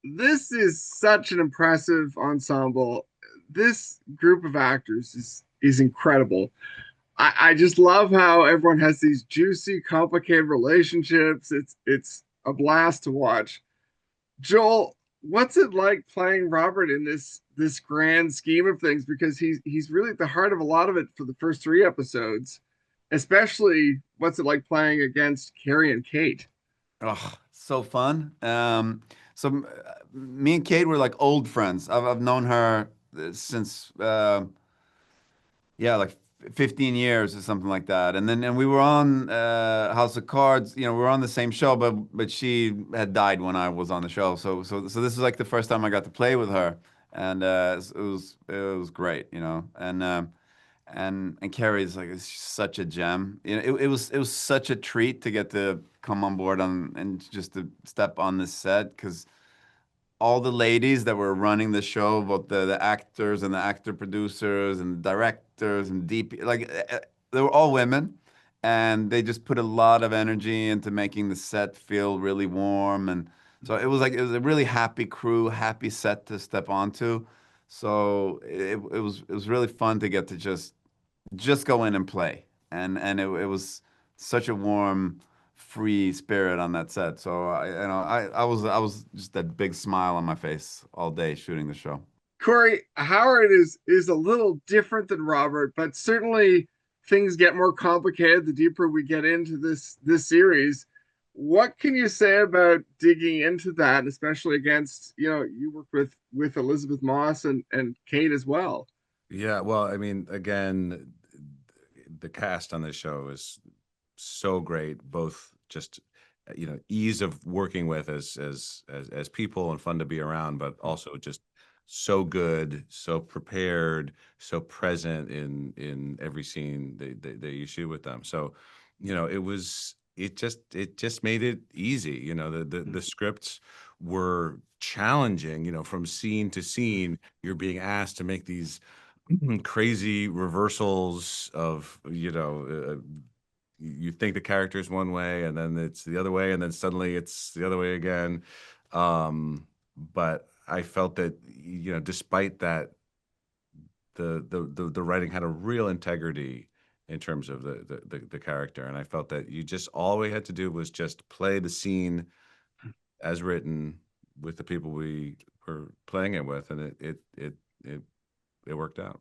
this is such an impressive ensemble. This group of actors is incredible. I just love how everyone has these juicy, complicated relationships. It's a blast to watch. Joel, what's it like playing Robert in this grand scheme of things? Because he's really at the heart of a lot of it for the first three episodes. Especially, what's it like playing against Kerry and Kate? Oh, so fun. Me and Kate were like old friends. I've known her since yeah, like 15 years or something like that. And we were on House of Cards. You know, we were on the same show, but she had died when I was on the show. So this is like the first time I got to play with her, and it was great. You know, and Kerry is like is such a gem. You know, it was such a treat to get to come on board on and just to step on this set because all the ladies that were running the show, both the actors and the actor producers and the directors and DP, they were all women, and they just put a lot of energy into making the set feel really warm, and so it was a really happy crew, happy set to step onto. So it was really fun to get to just go in and play, and it was such a warm, free spirit on that set. So I was just that big smile on my face all day shooting the show. Corey, Howard is a little different than Robert, but certainly things get more complicated the deeper we get into this series. What can you say about digging into that, especially against, you work with Elisabeth Moss and Kate as well? Yeah, well, I mean, again, the cast on this show is so great, both just ease of working with as people and fun to be around, but also just so good, so prepared, so present in every scene that you shoot with them. So, it just made it easy. The scripts were challenging, from scene to scene. You're being asked to make these crazy reversals of you think the character is one way and then it's the other way and then suddenly it's the other way again. But I felt that despite that, the writing had a real integrity in terms of the character, and I felt that you just all we had to do was just play the scene as written with the people we were playing it with, and it worked out.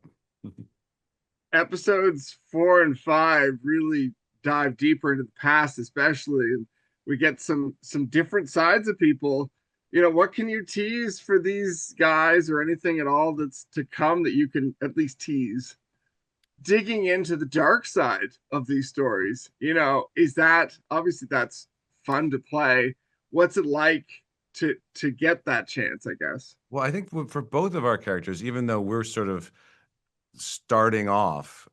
Episodes 4 and 5 really dive deeper into the past, especially, and we get some different sides of people. What can you tease for these guys, or anything at all that's to come that you can at least tease? Digging into the dark side of these stories, is that obviously that's fun to play? What's it like to get that chance, I guess? Well, I think for both of our characters, even though we're sort of starting off,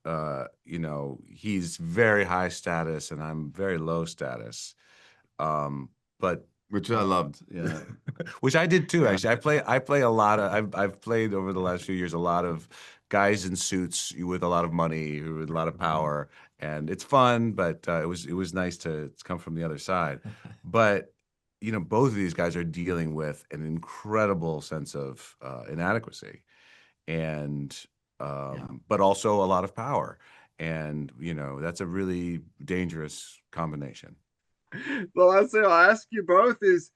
he's very high status and I'm very low status. But Which I loved. Yeah. which I did too, Yeah. actually. I play a lot of I've played over the last few years a lot of guys in suits with a lot of money, with a lot of power, and it's fun, but it was nice to come from the other side. But both of these guys are dealing with an incredible sense of inadequacy, and Yeah. but also a lot of power, and that's a really dangerous combination. The last thing I'll ask you both is,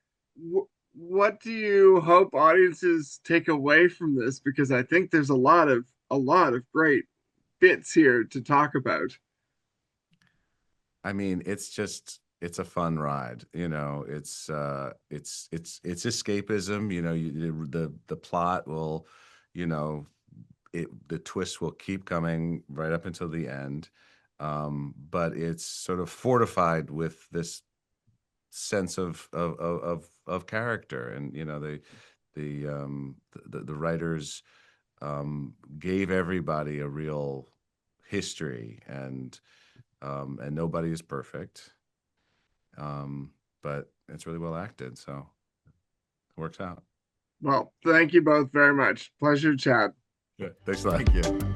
what do you hope audiences take away from this? Because I think there's a lot of great bits here to talk about. I mean, it's a fun ride. It's escapism. The plot will, you know, the twist will keep coming right up until the end. But it's sort of fortified with this sense of character, and the writers gave everybody a real history, and nobody is perfect. But it's really well acted, so it works out. Well, thank you both very much. Pleasure to chat. Good. Thanks a lot. Thank you.